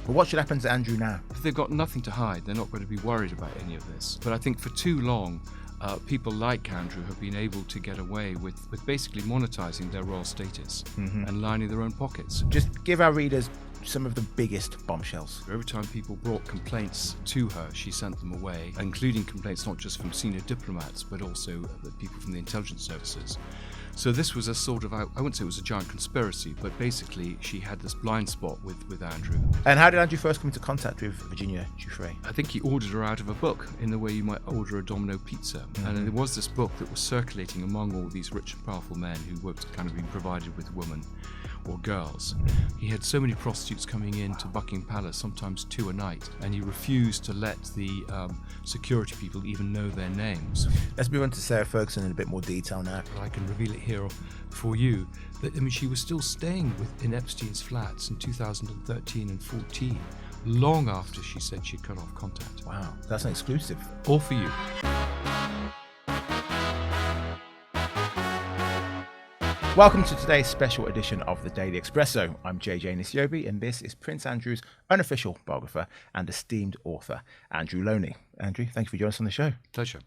But what should happen to Andrew now? If they've got nothing to hide, they're not going to be worried about any of this. But I think for too long, people like Andrew have been able to get away with basically monetizing their royal status and lining their own pockets. Just give our readers some of the biggest bombshells. Every time people brought complaints to her, she sent them away, including complaints not just from senior diplomats, but also people from the intelligence services. So this was a sort of, I wouldn't say it was a giant conspiracy, but basically she had this blind spot with Andrew. And how did Andrew first come into contact with Virginia Giuffre? I think he ordered her out of a book in the way you might order a Domino pizza. And there was this book that was circulating among all these rich and powerful men who were kind of being provided with women or girls. He had so many prostitutes coming in to Buckingham Palace, sometimes 2 a night, and he refused to let the security people even know their names. Let's move on to Sarah Ferguson in a bit more detail now. I can reveal it here for you that she was still staying in Epstein's flats in 2013 and 14, long after she said she'd cut off contact. Wow, that's an exclusive. All for you. Welcome to today's special edition of the Daily Expresso. I'm JJ Anisiobi, and this is Prince Andrew's unofficial biographer and esteemed author, Andrew Lownie. Andrew, thank you for joining us on the show. Pleasure.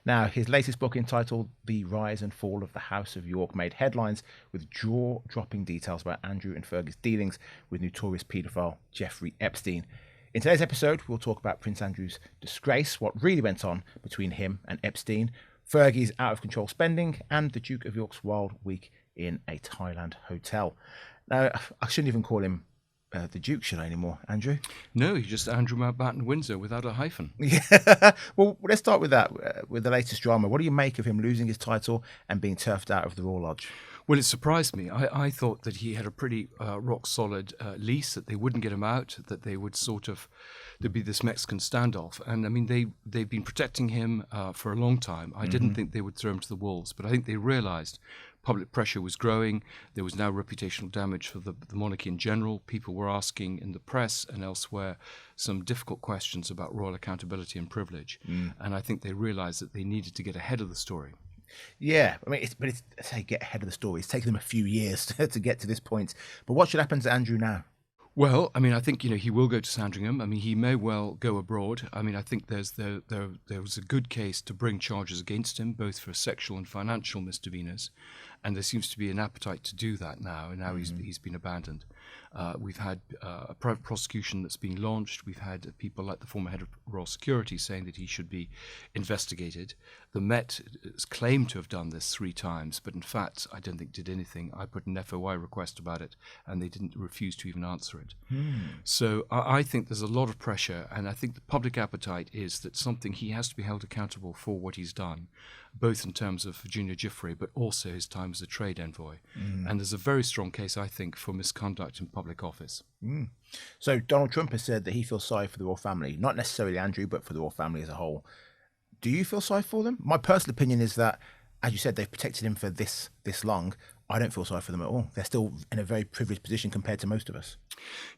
Now, his latest book, entitled The Rise and Fall of the House of York, made headlines with jaw-dropping details about Andrew and Fergie's dealings with notorious paedophile Jeffrey Epstein. In today's episode, we'll talk about Prince Andrew's disgrace, what really went on between him and Epstein, Fergie's out-of-control spending, and the Duke of York's wild week in a Thailand hotel. Now, I shouldn't even call him the Duke, should I, anymore, Andrew? No, he's just Andrew Mountbatten Windsor without a hyphen. Yeah. Well, let's start with that, with the latest drama. What do you make of him losing his title and being turfed out of the Royal Lodge? Well, it surprised me. I thought that he had a pretty rock-solid lease, that they wouldn't get him out, that they would there'd be this Mexican standoff. And, I mean, they've been protecting him for a long time. I didn't think they would throw him to the wolves, but I think they realised public pressure was growing. There was now reputational damage for the monarchy in general. People were asking in the press and elsewhere some difficult questions about royal accountability and privilege. And I think they realised that they needed to get ahead of the story. Yeah, I mean, it's say get ahead of the story. It's taken them a few years to get to this point. But what should happen to Andrew now? Well, I mean, I think, he will go to Sandringham. I mean, he may well go abroad. I mean, I think there was a good case to bring charges against him, both for sexual and financial misdemeanors. And there seems to be an appetite to do that now, and now he's been abandoned. We've had a private prosecution that's been launched. We've had people like the former head of Royal Security saying that he should be investigated. The Met is claimed to have done this 3 times, but in fact, I don't think did anything. I put an FOI request about it, and they didn't refuse to even answer it. So I think there's a lot of pressure, and I think the public appetite is that he has to be held accountable for what he's done, both in terms of Virginia Giuffre, but also his time as a trade envoy. And there's a very strong case, I think, for misconduct in public office. So Donald Trump has said that he feels sorry for the royal family, not necessarily Andrew, but for the royal family as a whole. Do you feel sorry for them? My personal opinion is that, as you said, they've protected him for this long. I don't feel sorry for them at all. They're still in a very privileged position compared to most of us.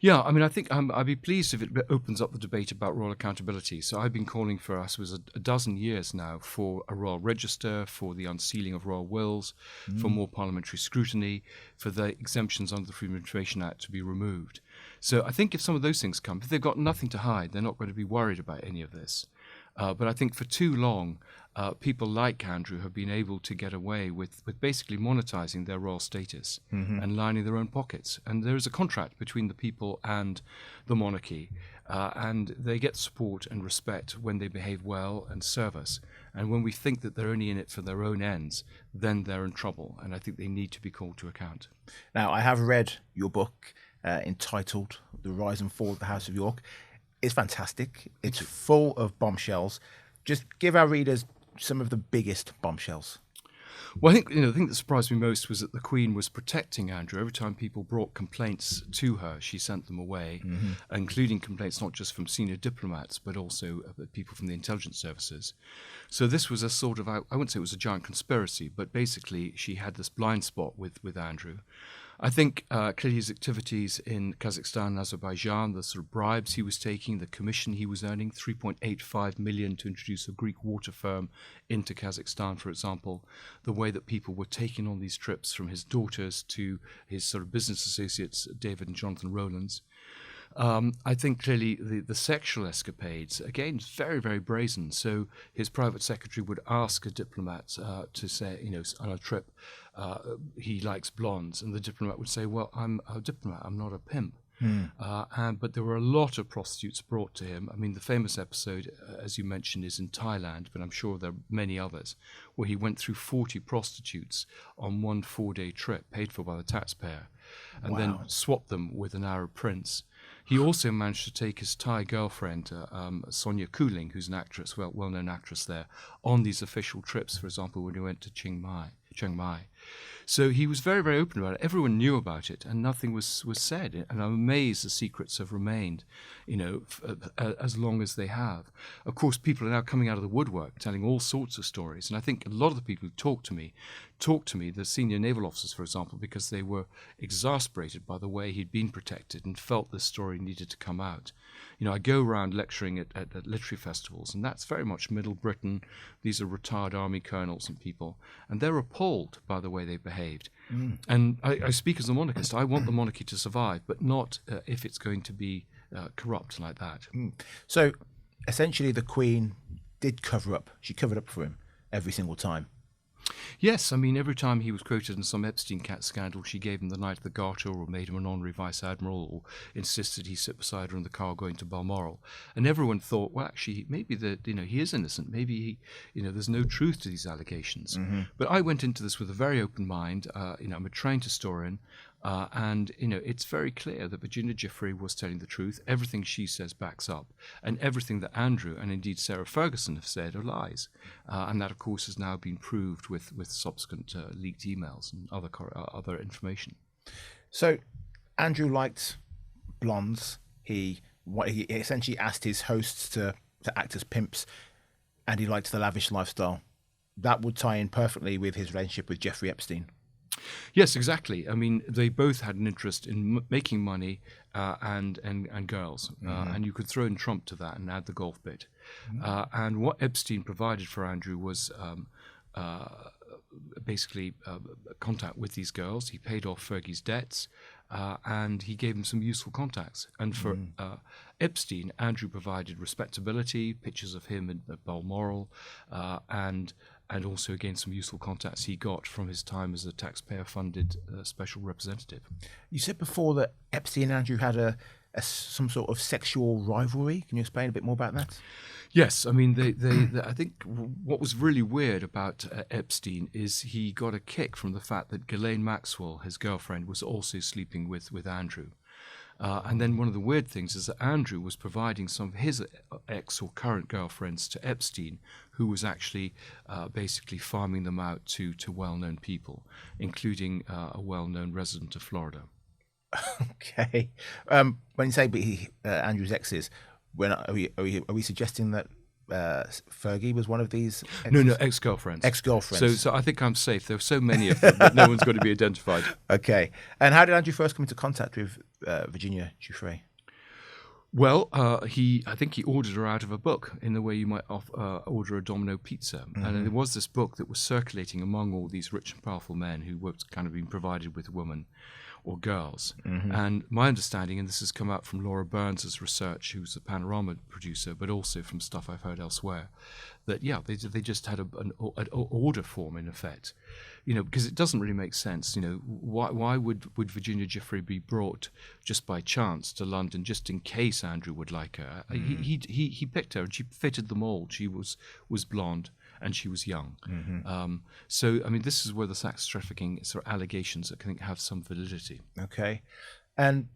Yeah, I mean, I think I'd be pleased if it opens up the debate about royal accountability. So I've been calling for us, was a dozen years now, for a royal register, for the unsealing of royal wills, for more parliamentary scrutiny, for the exemptions under the Freedom of Information Act to be removed. So I think if some of those things come, if they've got nothing to hide, they're not going to be worried about any of this. But I think for too long, people like Andrew have been able to get away with basically monetizing their royal status and lining their own pockets. And there is a contract between the people and the monarchy, and they get support and respect when they behave well and serve us. And when we think that they're only in it for their own ends, then they're in trouble. And I think they need to be called to account. Now, I have read your book entitled The Rise and Fall of the House of York. It's fantastic. It's full of bombshells. Just give our readers some of the biggest bombshells. Well, I think the thing that surprised me most was that the Queen was protecting Andrew. Every time people brought complaints to her, she sent them away, including complaints not just from senior diplomats, but also people from the intelligence services. So this was a sort of, I wouldn't say it was a giant conspiracy, but basically she had this blind spot with Andrew. I think clearly his activities in Kazakhstan and Azerbaijan, the sort of bribes he was taking, the commission he was earning, 3.85 million to introduce a Greek water firm into Kazakhstan, for example, the way that people were taking on these trips from his daughters to his sort of business associates, David and Jonathan Rowlands. I think clearly the sexual escapades, again, very, very brazen. So his private secretary would ask a diplomat to say, on a trip, he likes blondes. And the diplomat would say, well, I'm a diplomat, I'm not a pimp. But there were a lot of prostitutes brought to him. I mean, the famous episode, as you mentioned, is in Thailand, but I'm sure there are many others, where he went through 40 prostitutes on one 4-day trip, paid for by the taxpayer, and then swapped them with an Arab prince. He also managed to take his Thai girlfriend, Sonia Cooling, who's an actress, well-known actress there, on these official trips, for example, when he went to Chiang Mai. So he was very, very open about it. Everyone knew about it, and nothing was said. And I'm amazed the secrets have remained, as long as they have. Of course, people are now coming out of the woodwork, telling all sorts of stories. And I think a lot of the people who talk to me, the senior naval officers, for example, because they were exasperated by the way he'd been protected and felt this story needed to come out. I go around lecturing at literary festivals, and that's very much Middle Britain. These are retired army colonels and people, and they're appalled by the way they behaved. And I speak as a monarchist. I want the monarchy to survive, but not if it's going to be corrupt like that. So essentially the Queen did cover up. She covered up for him every single time. Yes, I mean, every time he was quoted in some Epstein cat scandal, she gave him the Knight of the Garter or made him an honorary vice admiral or insisted he sit beside her in the car going to Balmoral. And everyone thought, well, actually, maybe he is innocent. Maybe there's no truth to these allegations. But I went into this with a very open mind. I'm a trained historian. And it's very clear that Virginia Giuffre was telling the truth. Everything she says backs up. And everything that Andrew and indeed Sarah Ferguson have said are lies. And that, of course, has now been proved with subsequent leaked emails and other information. So Andrew liked blondes. He essentially asked his hosts to act as pimps, and he liked the lavish lifestyle. That would tie in perfectly with his relationship with Jeffrey Epstein. Yes, exactly. I mean, they both had an interest in making money and girls, and you could throw in Trump to that and add the golf bit. And what Epstein provided for Andrew was basically contact with these girls. He paid off Fergie's debts, and he gave him some useful contacts. And for Epstein, Andrew provided respectability, pictures of him at Balmoral, and also, again, some useful contacts he got from his time as a taxpayer-funded special representative. You said before that Epstein and Andrew had some sort of sexual rivalry. Can you explain a bit more about that? Yes, I mean, I think what was really weird about Epstein is he got a kick from the fact that Ghislaine Maxwell, his girlfriend, was also sleeping with Andrew. And then one of the weird things is that Andrew was providing some of his ex or current girlfriends to Epstein, who was actually basically farming them out to well-known people, including a well-known resident of Florida. Okay. When you say Andrew's exes, are we suggesting that Fergie was one of these exes? No, ex-girlfriends. Ex-girlfriends. So I think I'm safe. There are so many of them that no one's going to be identified. Okay. And how did Andrew first come into contact with Virginia Giuffre? Well, I think he ordered her out of a book in the way you might order a Domino pizza. And there was this book that was circulating among all these rich and powerful men who were kind of being provided with women or girls. And my understanding, and this has come out from Laura Burns' research, who's a Panorama producer, but also from stuff I've heard elsewhere, that, they just had an order form, in effect. Because it doesn't really make sense. Why would Virginia Giuffre be brought just by chance to London just in case Andrew would like her? He picked her, and she fitted them all. She was blonde, and she was young. So, I mean, this is where the sex trafficking sort of allegations, I think, have some validity. Okay. And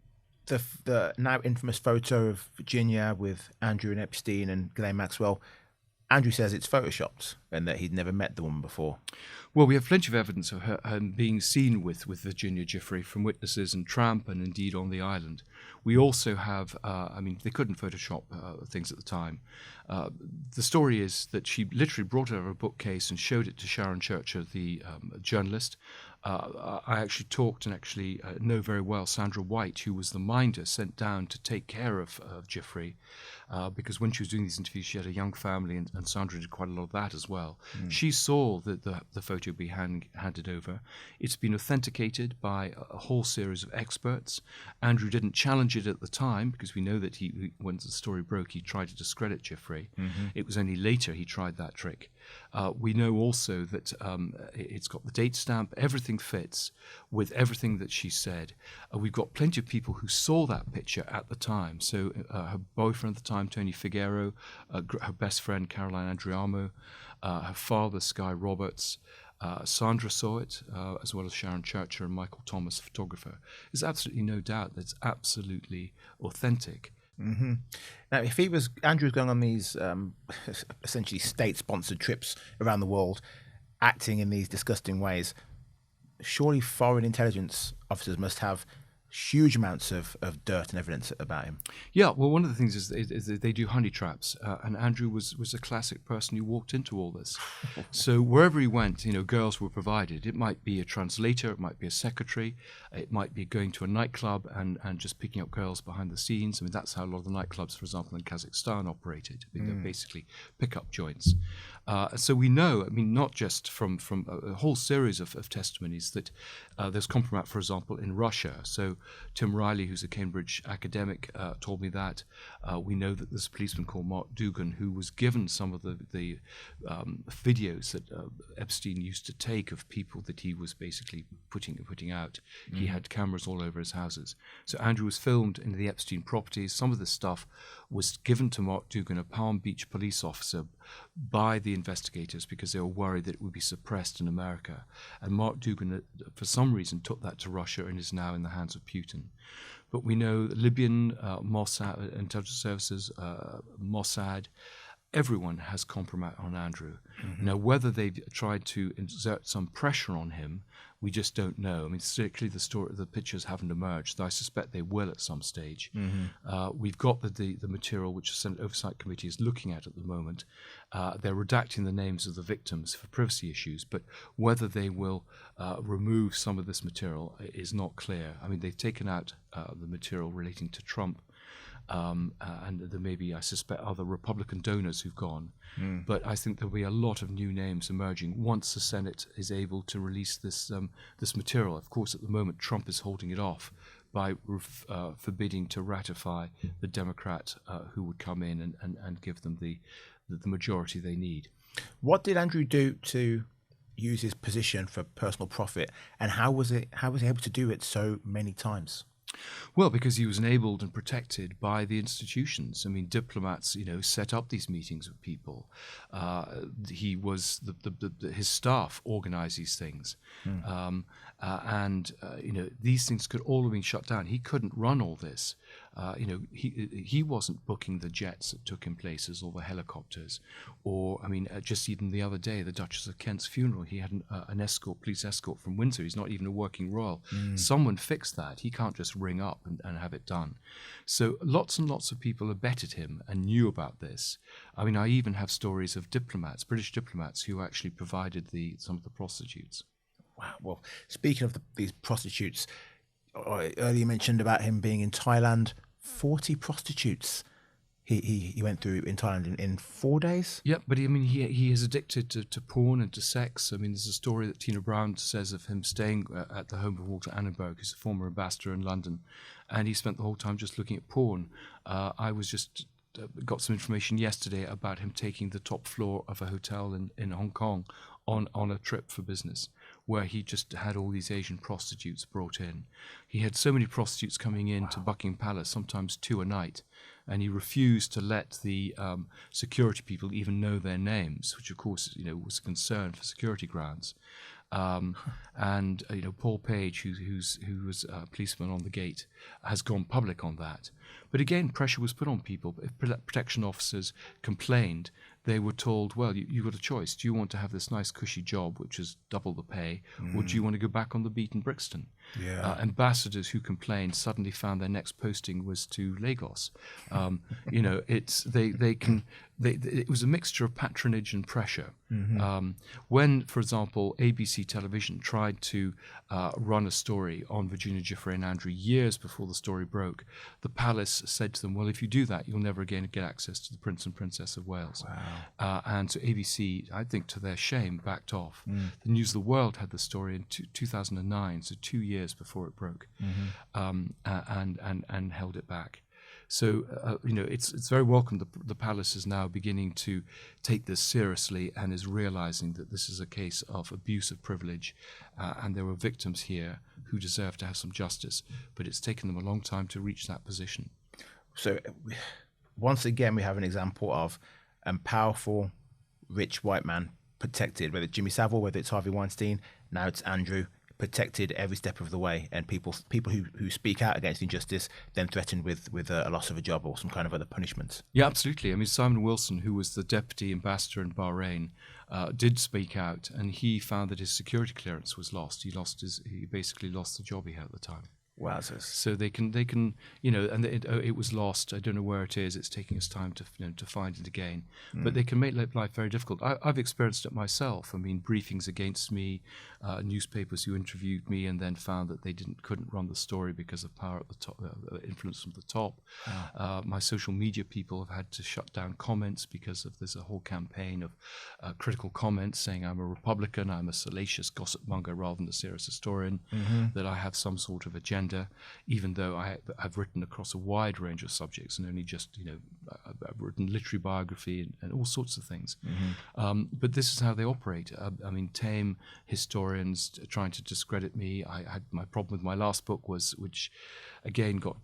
the now infamous photo of Virginia with Andrew and Epstein and Ghislaine Maxwell, Andrew says it's photoshopped and that he'd never met the woman before. Well, we have plenty of evidence of her being seen with Virginia Giuffre from witnesses and Tramp and indeed on the island. We also have, they couldn't Photoshop things at the time. The story is that she literally brought her a bookcase and showed it to Sharon Churcher, the journalist, I actually talked and actually know very well Sandra White, who was the minder sent down to take care of Jeffrey, because when she was doing these interviews, she had a young family, and Sandra did quite a lot of that as well. She saw the photo be handed over. It's been authenticated by a whole series of experts. Andrew didn't challenge it at the time, because we know that when the story broke, he tried to discredit Jeffrey. It was only later he tried that trick. We know also that it's got the date stamp, everything fits with everything that she said. We've got plenty of people who saw that picture at the time. So her boyfriend at the time, Tony Figueroa, her best friend, Caroline Andriamo, her father, Sky Roberts, Sandra saw it, as well as Sharon Churcher and Michael Thomas, photographer. There's absolutely no doubt that it's absolutely authentic. Now, if Andrew was going on these essentially state-sponsored trips around the world, acting in these disgusting ways, surely foreign intelligence officers must have huge amounts of dirt and evidence about him. Yeah, well, one of the things is that they do honey traps, and Andrew was a classic person who walked into all this. So wherever he went, girls were provided. It might be a translator, it might be a secretary, it might be going to a nightclub and just picking up girls behind the scenes. I mean, that's how a lot of the nightclubs, for example, in Kazakhstan operated. I mean, they're basically pickup joints. So we know, I mean, not just from a whole series of testimonies that there's compromat, for example, in Russia. So Tim Riley, who's a Cambridge academic, told me that. We know that there's a policeman called Mark Dugan who was given some of the videos that Epstein used to take of people that he was basically putting out. He had cameras all over his houses. So Andrew was filmed in the Epstein properties. Some of this stuff was given to Mark Dugan, a Palm Beach police officer, by the investigators because they were worried that it would be suppressed in America. And Mark Dugan, for some reason, took that to Russia and is now in the hands of Putin. But we know Libyan Mossad, intelligence services, Mossad, everyone has compromat on Andrew. Now, whether they've tried to exert some pressure on him, we just don't know. I mean, strictly the pictures haven't emerged, though I suspect they will at some stage. We've got the material which the Senate Oversight Committee is looking at the moment. They're redacting the names of the victims for privacy issues, but whether they will remove some of this material is not clear. I mean, they've taken out the material relating to Trump, and there may be, I suspect, other Republican donors who've gone. But I think there'll be a lot of new names emerging once the Senate is able to release this material. Of course, at the moment, Trump is holding it off by forbidding to ratify the Democrat who would come in and give them the majority they need. What did Andrew do to use his position for personal profit, and how was he able to do it so many times? Well, because he was enabled and protected by the institutions. I mean, diplomats, set up these meetings with people. He was his staff organized these things, and these things could all have been shut down. He couldn't run all this. He wasn't booking the jets that took him places or the helicopters, or just even the other day, the Duchess of Kent's funeral, he had an police escort from Windsor. He's not even a working royal. Someone fixed that. He can't just ring up and have it done. So lots and lots of people abetted him and knew about this. I mean, I even have stories of British diplomats, who actually provided some of the prostitutes. Wow. Well, speaking of these prostitutes, earlier you mentioned about him being in Thailand. 40 prostitutes he went through in Thailand in 4 days. Yeah, but he is addicted to porn and to sex. I mean, there's a story that Tina Brown says of him staying at the home of Walter Annenberg, who's a former ambassador in London, and he spent the whole time just looking at porn. I was just got some information yesterday about him taking the top floor of a hotel in Hong Kong on a trip for business, where he just had all these Asian prostitutes brought in. He had so many prostitutes coming in to Buckingham Palace, sometimes 2 a night, and he refused to let the security people even know their names, which of course was a concern for security grounds. And Paul Page, who was a policeman on the gate, has gone public on that. But again, pressure was put on people. If protection officers complained, they were told, well, you've got a choice. Do you want to have this nice cushy job, which is double the pay, or do you want to go back on the beat in Brixton? Yeah. Ambassadors who complained suddenly found their next posting was to Lagos. They can it was a mixture of patronage and pressure. When, for example, ABC Television tried to run a story on Virginia Giuffre and Andrew years before the story broke, the palace said to them, well, if you do that, you'll never again get access to the Prince and Princess of Wales. Wow. And so ABC, I think to their shame, backed off. The News of the World had the story in 2009, so 2 years before it broke, and held it back. So, it's very welcome. The palace is now beginning to take this seriously and is realizing that this is a case of abuse of privilege, and there were victims here who deserve to have some justice, but it's taken them a long time to reach that position. So, once again, we have an example of a powerful, rich white man protected, whether it's Jimmy Savile, whether it's Harvey Weinstein, now it's Andrew, protected every step of the way, and people who speak out against injustice then threatened with a loss of a job or some kind of other punishments. Yeah, absolutely. I mean, Simon Wilson, who was the deputy ambassador in Bahrain, did speak out, and he found that his security clearance was lost. He basically lost the job he had at the time. Wowzers. So they can, and it was lost. I don't know where it is. It's taking us time to find it again. But they can make life very difficult. I've experienced it myself. I mean, briefings against me, newspapers who interviewed me and then found that they couldn't run the story because of power at the top, influence from the top. Wow. My social media people have had to shut down comments because there's a whole campaign of critical comments saying I'm a Republican, I'm a salacious gossip monger rather than a serious historian, that I have some sort of agenda. Even though I've written across a wide range of subjects and only just, I've written literary biography and all sorts of things. But this is how they operate. I mean, tame historians trying to discredit me. I had my problem with my last book which again got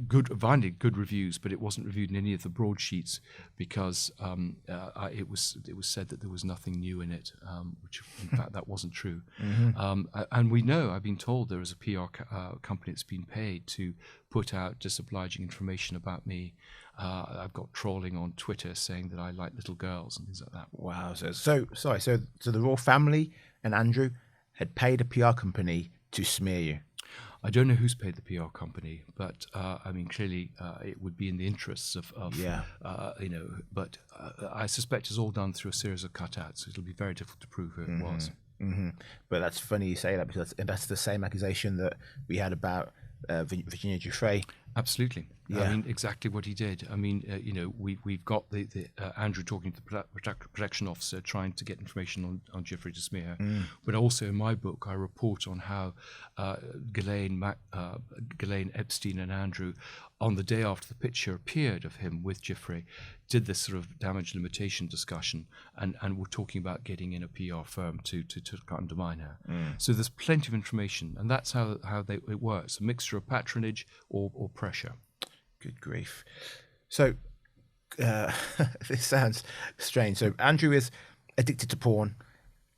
good reviews, but it wasn't reviewed in any of the broadsheets because it was said that there was nothing new in it, which in fact that wasn't true. And we know, I've been told there is a PR company that's been paid to put out disobliging information about me. I've got trolling on Twitter saying that I like little girls and things like that. Wow. So the royal family and Andrew had paid a PR company to smear you. I don't know who's paid the PR company, but I mean, clearly it would be in the interests of but I suspect it's all done through a series of cutouts. It'll be very difficult to prove who it was. But that's funny you say that because that's the same accusation that we had about Virginia Giuffre. Absolutely. Yeah. I mean, exactly what he did. I mean, we've got the Andrew talking to the protection officer trying to get information on Giuffre to smear her. But also in my book, I report on how Ghislaine, Epstein and Andrew, on the day after the picture appeared of him with Giuffre, did this sort of damage limitation discussion and were talking about getting in a PR firm to undermine her. So there's plenty of information, and that's how it works, a mixture of patronage or pressure. Good grief. So this sounds strange. So Andrew is addicted to porn,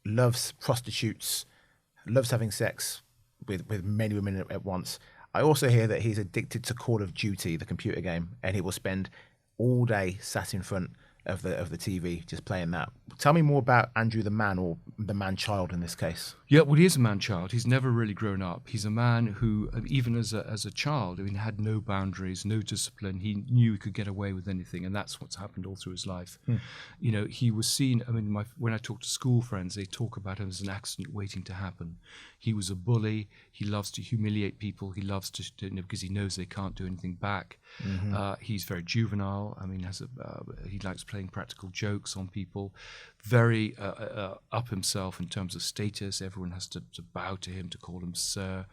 loves prostitutes, loves having sex with many women at once. I also hear that he's addicted to Call of Duty, the computer game, and he will spend all day sat in front of the TV just playing that. Tell me more about Andrew the man, or the man-child in this case. Yeah, well, he is a man-child. He's never really grown up. He's a man who, even as a child, I mean, had no boundaries, no discipline. He knew he could get away with anything, and that's what's happened all through his life. He was seen, I mean, when I talk to school friends, they talk about him as an accident waiting to happen. He was a bully. He loves to humiliate people. He loves to because he knows they can't do anything back. He's very juvenile. I mean, he likes playing practical jokes on people. Very up himself in terms of status. Everyone has to bow to him, to call him sir.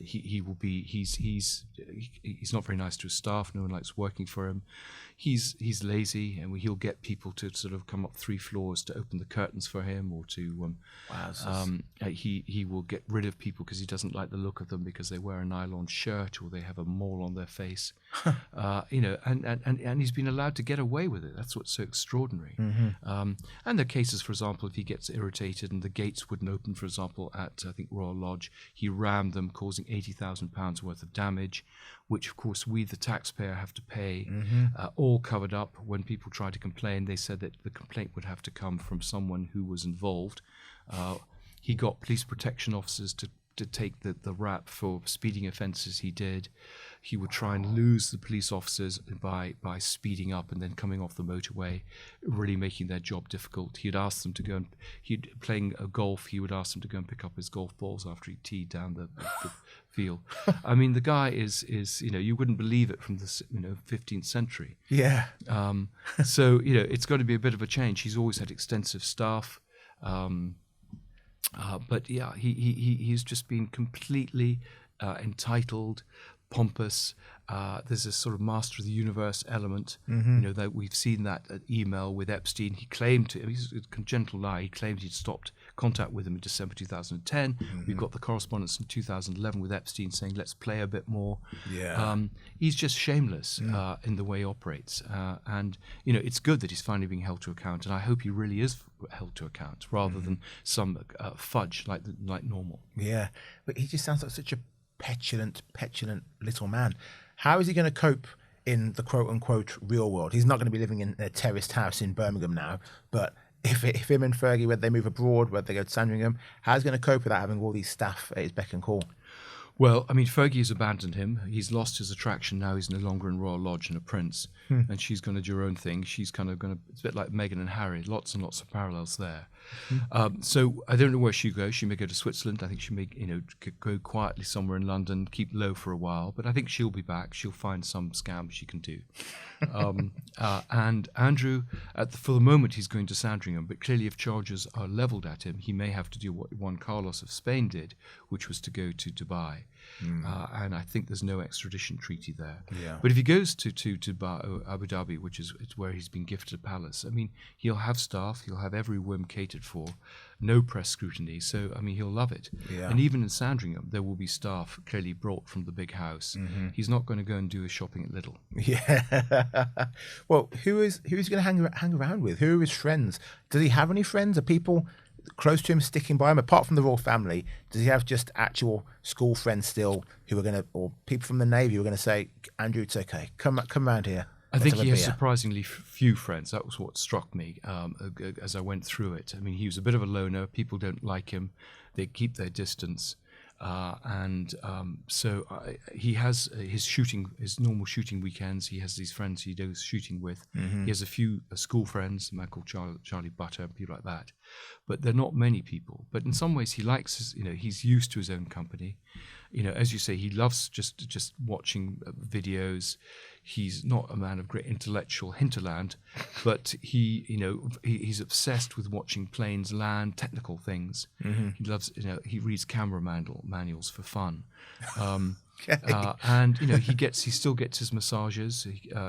He will be. He's not very nice to his staff. No one likes working for him. He's lazy, and he'll get people to sort of come up 3 floors to open the curtains for him, or to. He will get rid of people because he doesn't like the look of them because they wear a nylon shirt or they have a mole on their face. And he's been allowed to get away with it. That's what's so extraordinary. And there are cases, for example, if he gets irritated and the gates wouldn't open, for example, at I think Royal Lodge, he rammed them, causing £80,000 worth of damage, which of course we, the taxpayer, have to pay. All covered up. When people tried to complain, they said that the complaint would have to come from someone who was involved. He got police protection officers to to take the rap for speeding offences he did. He would try and lose the police officers by speeding up and then coming off the motorway, really making their job difficult. He'd ask them to go and playing golf. He would ask them to go and pick up his golf balls after he teed down the field. I mean, the guy is you wouldn't believe it from the 15th century. Yeah. So it's got to be a bit of a change. He's always had extensive staff. But yeah, he's just been completely entitled, pompous. There's a sort of master of the universe element. That we've seen that email with Epstein. He claimed he's a congenital lie. He claimed he'd stopped contact with him in December 2010. We've got the correspondence in 2011 with Epstein saying, let's play a bit more. Yeah. He's just shameless in the way he operates. And it's good that he's finally being held to account. And I hope he really is held to account rather than some fudge like normal. Yeah. But he just sounds like such a petulant little man. How is he going to cope in the quote-unquote real world? He's not going to be living in a terraced house in Birmingham now, but if him and Fergie, whether they move abroad, whether they go to Sandringham, how's he going to cope without having all these staff at his beck and call? Well, I mean, Fergie has abandoned him. He's lost his attraction now. He's no longer in Royal Lodge and a prince. And she's going to do her own thing. She's kind of going to, it's a bit like Meghan and Harry, lots and lots of parallels there. So I don't know where she goes. She may go to Switzerland. I think she may, go quietly somewhere in London, keep low for a while. But I think she'll be back. She'll find some scam she can do. And Andrew, for the moment, he's going to Sandringham. But clearly, if charges are levelled at him, he may have to do what Juan Carlos of Spain did, which was to go to Dubai. And I think there's no extradition treaty there. Yeah. But if he goes to Abu Dhabi, which is where he's been gifted a palace, I mean, he'll have staff, he'll have every whim catered for, no press scrutiny. So, I mean, he'll love it. Yeah. And even in Sandringham, there will be staff clearly brought from the big house. He's not going to go and do his shopping at Lidl. Yeah. Well, who's going to hang around with? Who are his friends? Does he have any friends? Are people close to him sticking by him, apart from the royal family? Does he have just actual school friends still who are going to, or people from the Navy who are going to say, Andrew, it's okay, come around here? I think he has surprisingly few friends. That was what struck me as I went through it. I mean, he was a bit of a loner. People don't like him. They keep their distance. So he has his normal shooting weekends. He has these friends he does shooting with. He has a few school friends, a man called Charlie Butter, people like that. But they're not many people. But in some ways, he likes he's used to his own company. As you say, he loves just watching videos. He's not a man of great intellectual hinterland, but he's obsessed with watching planes land, technical things. He loves, he reads camera manuals for fun. And he still gets his massages,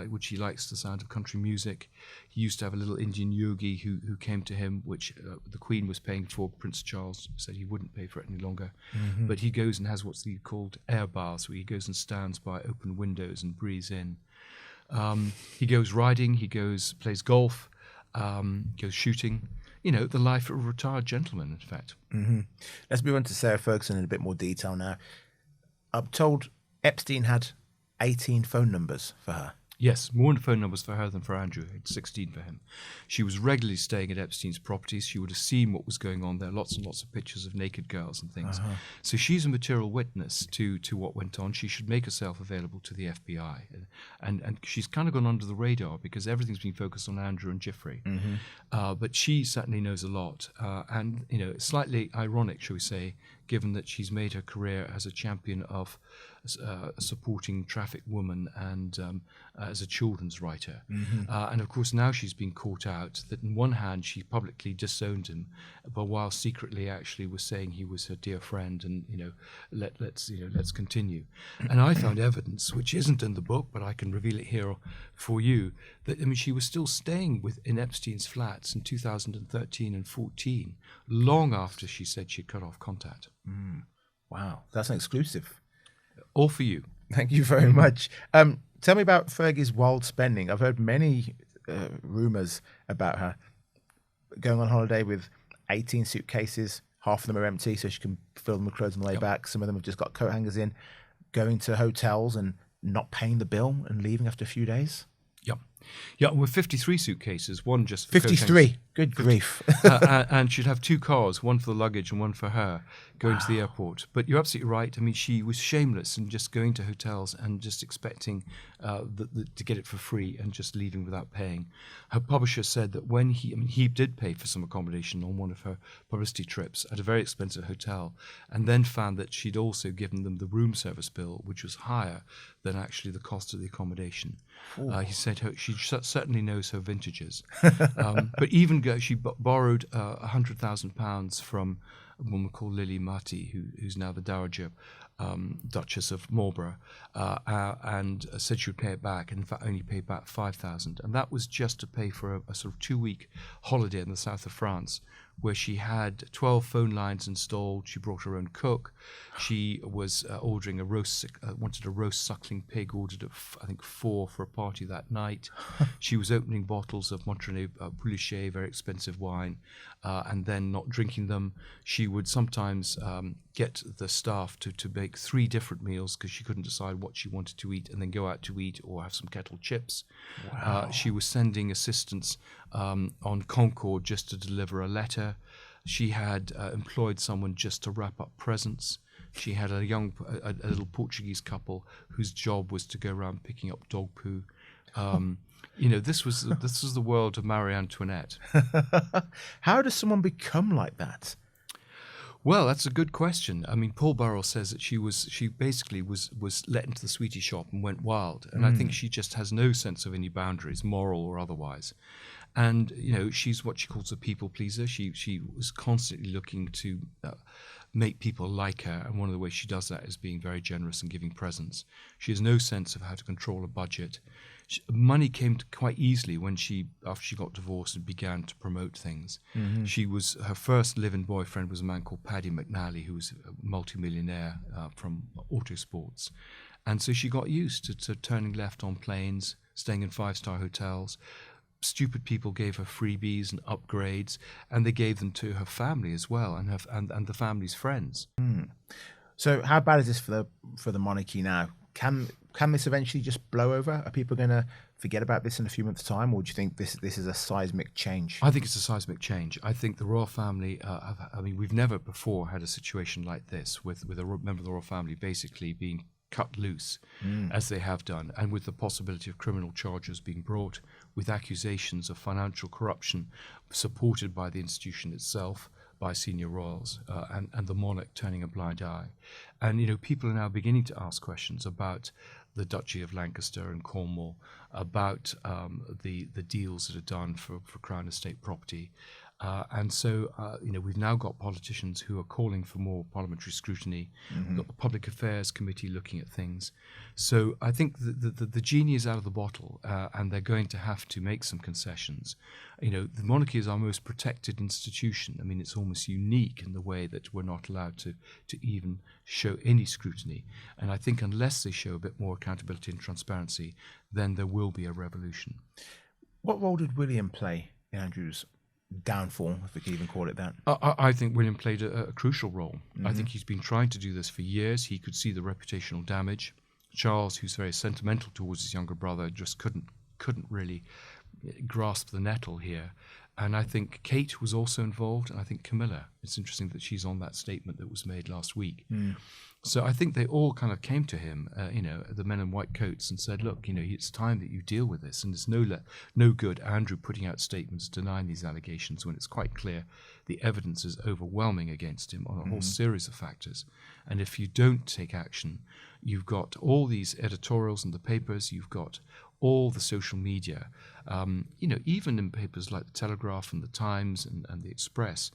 which he likes the sound of country music. He used to have a little Indian yogi who came to him, which the Queen was paying for. Prince Charles said he wouldn't pay for it any longer. But he goes and has what's called air baths, where he goes and stands by open windows and breathes in. He goes riding, plays golf, goes shooting. The life of a retired gentleman, in fact. Let's move on to Sarah Ferguson in a bit more detail now. I'm told Epstein had 18 phone numbers for her. Yes, more phone numbers for her than for Andrew. 16 for him. She was regularly staying at Epstein's properties. She would have seen what was going on there, lots and lots of pictures of naked girls and things. So she's a material witness to what went on. She should make herself available to the FBI. And she's kind of gone under the radar because everything's been focused on Andrew and Jeffrey. But she certainly knows a lot. And slightly ironic, shall we say, given that she's made her career as a champion of supporting trafficked women and as a children's writer. And of course now she's been caught out that in one hand she publicly disowned him, but while secretly actually was saying he was her dear friend and let's continue. And I found evidence, which isn't in the book, but I can reveal it here for you, that she was still staying in Epstein's flats in 2013 and 14, long after she said she'd cut off contact. Wow, that's an exclusive. All for you. Thank you very much. Tell me about Fergie's wild spending. I've heard many rumours about her going on holiday with 18 suitcases. Half of them are empty, so she can fill them with clothes on the way back. Some of them have just got coat hangers in. Going to hotels and not paying the bill and leaving after a few days. Yep. Yeah, with 53 suitcases, one just for 53. Good grief. and she'd have 2 cars, one for the luggage and one for her, going to the airport. But you're absolutely right. I mean, she was shameless in just going to hotels and just expecting to get it for free and just leaving without paying. Her publisher said that when he did pay for some accommodation on one of her publicity trips at a very expensive hotel, and then found that she'd also given them the room service bill, which was higher than actually the cost of the accommodation. He said she certainly knows her vintages. But even she borrowed £100,000 from a woman called Lily Mati, who's now the Dowager Duchess of Marlborough, and said she would pay it back, and in fact only paid back £5,000. And that was just to pay for a sort of 2-week holiday in the south of France, where she had 12 phone lines installed. She brought her own cook. She was ordering wanted a roast suckling pig, ordered I think 4 for a party that night. She was opening bottles of Montreuil Poulichet, very expensive wine, and then not drinking them. She would sometimes get the staff to make 3 different meals because she couldn't decide what she wanted to eat, and then go out to eat or have some kettle chips. Wow. She was sending assistants on Concorde just to deliver a letter. She had employed someone just to wrap up presents. She had a little Portuguese couple whose job was to go around picking up dog poo. This was the world of Marie Antoinette. How does someone become like that? Well, that's a good question. I mean, Paul Burrell says that she basically was let into the sweetie shop and went wild. And I think she just has no sense of any boundaries, moral or otherwise. And, she's what she calls a people pleaser. She was constantly looking to make people like her. And one of the ways she does that is being very generous and giving presents. She has no sense of how to control a budget. Money came quite easily after she got divorced and began to promote things. Mm-hmm. Her first live-in boyfriend was a man called Paddy McNally, who was a multimillionaire from autosports. And so she got used to turning left on planes, staying in 5-star hotels. Stupid people gave her freebies and upgrades, and they gave them to her family as well, and the family's friends. So how bad is this for the monarchy now? Can this eventually just blow over? Are people going to forget about this in a few months' time, or do you think this is a seismic change? I think it's a seismic change. I think the royal family, we've never before had a situation like this with a member of the royal family basically being cut loose as they have done, and with the possibility of criminal charges being brought, with accusations of financial corruption supported by the institution itself, by senior royals, and the monarch turning a blind eye. And people are now beginning to ask questions about the Duchy of Lancaster and Cornwall, about the deals that are done for Crown Estate property. And so, we've now got politicians who are calling for more parliamentary scrutiny. Mm-hmm. We've got the Public Affairs Committee looking at things. So I think the genie is out of the bottle, and they're going to have to make some concessions. The monarchy is our most protected institution. I mean, it's almost unique in the way that we're not allowed to even show any scrutiny. And I think unless they show a bit more accountability and transparency, then there will be a revolution. What role did William play in Andrew's downfall, if we can even call it that? I think William played a crucial role. Mm-hmm. I think he's been trying to do this for years. He could see the reputational damage. Charles, who's very sentimental towards his younger brother, just couldn't really grasp the nettle here. And I think Kate was also involved, and I think Camilla. It's interesting that she's on that statement that was made last week. So I think they all kind of came to him, the men in white coats, and said, look, it's time that you deal with this. And it's no good Andrew putting out statements denying these allegations when it's quite clear the evidence is overwhelming against him on a whole series of factors. And if you don't take action, you've got all these editorials in the papers, you've got all the social media, even in papers like the Telegraph and the Times and the Express,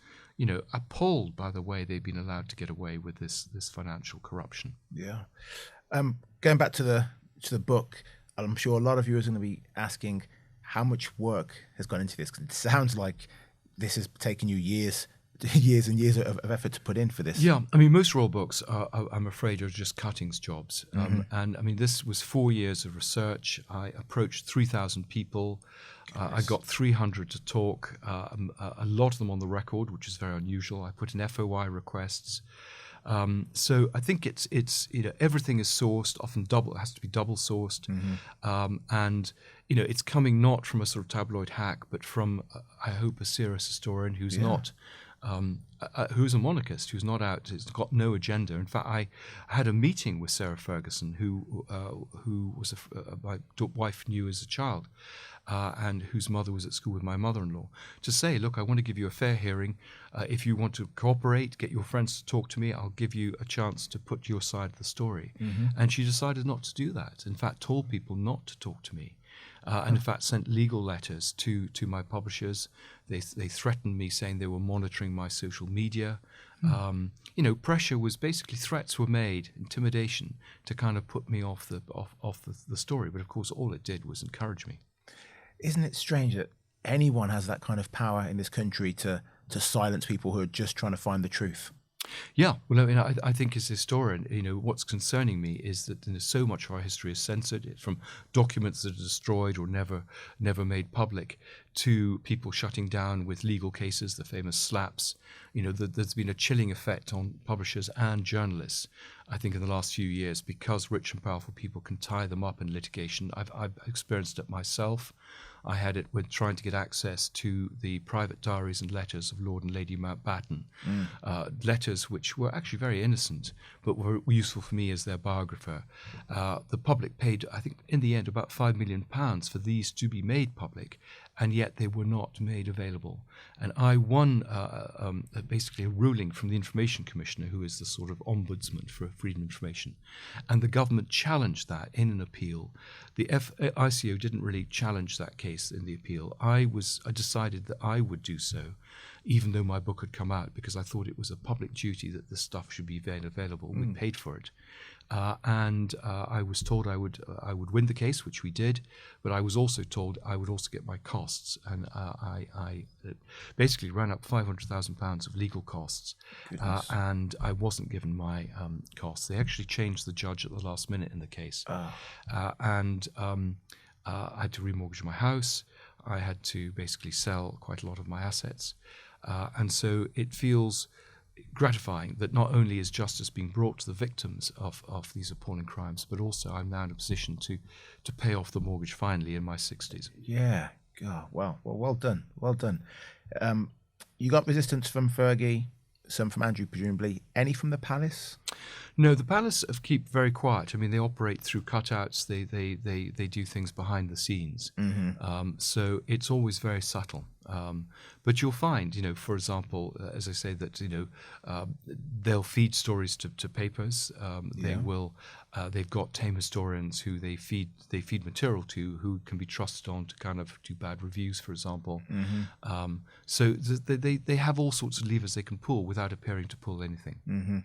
appalled by the way they've been allowed to get away with this financial corruption. Yeah. Going back to the book, I'm sure a lot of you are going to be asking how much work has gone into this, because it sounds like this has taken you years and years of effort to put in for this. Yeah, I mean, most royal books, I'm afraid, are just cuttings jobs. And I mean, this was 4 years of research. I approached 3,000 people. I got 300 to talk, a lot of them on the record, which is very unusual. I put in FOI requests. So I think it's everything is sourced, often it has to be double sourced, and it's coming not from a sort of tabloid hack, but from I hope a serious historian who's not. Who's a monarchist, who's not out, who's got no agenda. In fact, I had a meeting with Sarah Ferguson, who was my wife knew as a child, and whose mother was at school with my mother-in-law, to say, look, I want to give you a fair hearing. If you want to cooperate, get your friends to talk to me, I'll give you a chance to put your side of the story. And she decided not to do that. In fact, told people not to talk to me. And in fact sent legal letters to my publishers. They threatened me, saying they were monitoring my social media. Pressure was basically, threats were made, intimidation, to kind of put me off the story. But of course, all it did was encourage me. Isn't it strange that anyone has that kind of power in this country to silence people who are just trying to find the truth? Yeah, well, I mean, I think as a historian, what's concerning me is that so much of our history is censored, from documents that are destroyed or never made public, to people shutting down with legal cases, the famous slaps. There's been a chilling effect on publishers and journalists, I think, in the last few years, because rich and powerful people can tie them up in litigation. I've experienced it myself. I had it with trying to get access to the private diaries and letters of Lord and Lady Mountbatten, letters which were actually very innocent, but were useful for me as their biographer. The public paid, I think, in the end, about £5 million for these to be made public, and yet they were not made available. And I won basically a ruling from the Information Commissioner, who is the sort of ombudsman for freedom of information. And the government challenged that in an appeal. The ICO didn't really challenge that case in the appeal. I decided that I would do so, even though my book had come out, because I thought it was a public duty that this stuff should be available. We paid for it. And I was told I would win the case, which we did, but I was also told I would also get my costs, and I basically ran up £500,000 of legal costs, and I wasn't given my costs. They actually changed the judge at the last minute in the case, and I had to remortgage my house. I had to basically sell quite a lot of my assets, and so it feels gratifying that not only is justice being brought to the victims of these appalling crimes, but also I'm now in a position to pay off the mortgage finally in my 60s. Yeah. God, well done. Well done. You got resistance from Fergie, some from Andrew, presumably. Any from the palace? No, the palace keep very quiet. I mean, they operate through cutouts. They do things behind the scenes. So it's always very subtle. But you'll find, for example, as I say, that they'll feed stories to papers. They will. They've got tame historians who they feed material to, who can be trusted on to kind of do bad reviews, for example. So they have all sorts of levers they can pull without appearing to pull anything.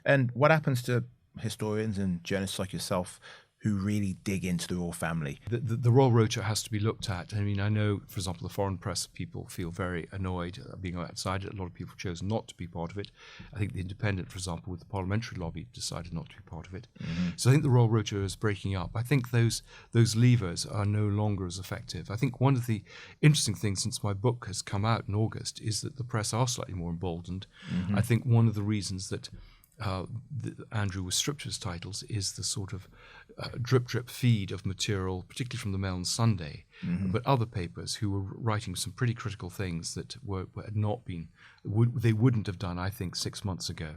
And what happens to historians and journalists like yourself who really dig into the royal family? The royal rota has to be looked at. I mean, I know, for example, the foreign press people feel very annoyed being outside it. A lot of people chose not to be part of it. I think the Independent, for example, with the parliamentary lobby, decided not to be part of it. So I think the royal rota is breaking up. I think those levers are no longer as effective. I think one of the interesting things since my book has come out in August is that the press are slightly more emboldened. I think one of the reasons that Andrew was stripped of his titles is the sort of drip feed of material, particularly from the Mail on Sunday, but other papers who were writing some pretty critical things that had not been, they wouldn't have done, I think, 6 months ago.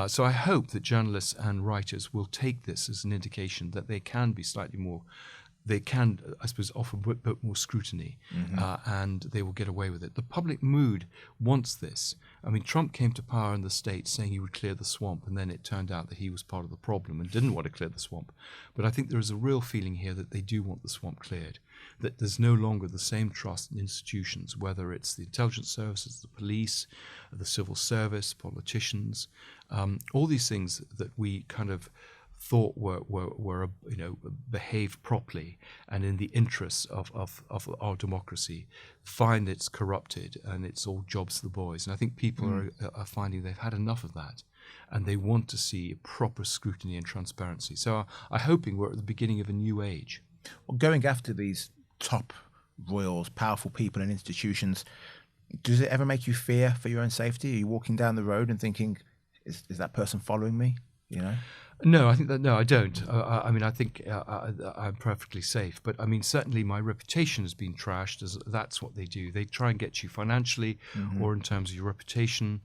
So I hope that journalists and writers will take this as an indication that they can be slightly more, they can, I suppose, offer a bit more scrutiny, and they will get away with it. The public mood wants this. I mean, Trump came to power in the States saying he would clear the swamp, and then it turned out that he was part of the problem and didn't want to clear the swamp. But I think there is a real feeling here that they do want the swamp cleared, that there's no longer the same trust in institutions, whether it's the intelligence services, the police, the civil service, politicians, all these things that we kind of thought were behaved properly and in the interests of our democracy, find it's corrupted and it's all jobs for the boys. And I think people are finding they've had enough of that, and they want to see proper scrutiny and transparency. So I'm hoping we're at the beginning of a new age. Well, going after these top royals, powerful people and institutions, does it ever make you fear for your own safety? Are you walking down the road and thinking, is that person following me? You know? No, I think that no, I don't. I mean, I think I'm perfectly safe. But I mean, certainly my reputation has been trashed. That's what they do. They try and get you financially, or in terms of your reputation,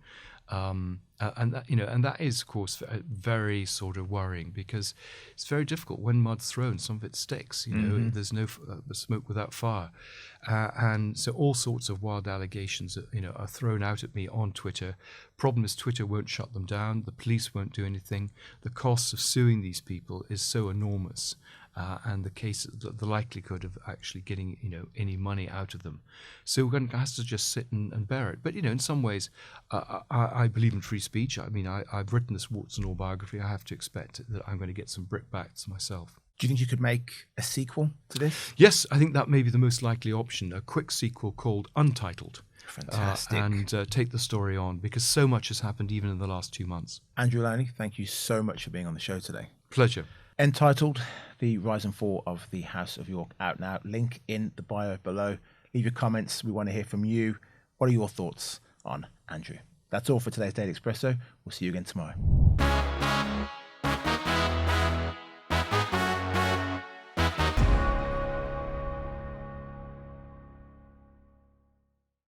and that, and that is, of course, very sort of worrying, because it's very difficult when mud's thrown. Some of it sticks. There's no smoke without fire, and so all sorts of wild allegations, are thrown out at me on Twitter. Problem is, Twitter won't shut them down. The police won't do anything. The cost of suing these people is so enormous, and the likelihood of actually getting any money out of them. So one has to just sit and bear it. But in some ways, I believe in free speech. I mean, I've written this warts and all biography. I have to expect that I'm going to get some brickbats myself. Do you think you could make a sequel to this? Yes, I think that may be the most likely option. A quick sequel called Untitled. Fantastic. And take the story on, because so much has happened even in the last 2 months. Andrew Lownie, thank you so much for being on the show today. Pleasure. Entitled The Rise and Fall of the House of York, out now. Link in the bio below. Leave your comments. We want to hear from you. What are your thoughts on Andrew? That's all for today's Daily Expresso. We'll see you again tomorrow.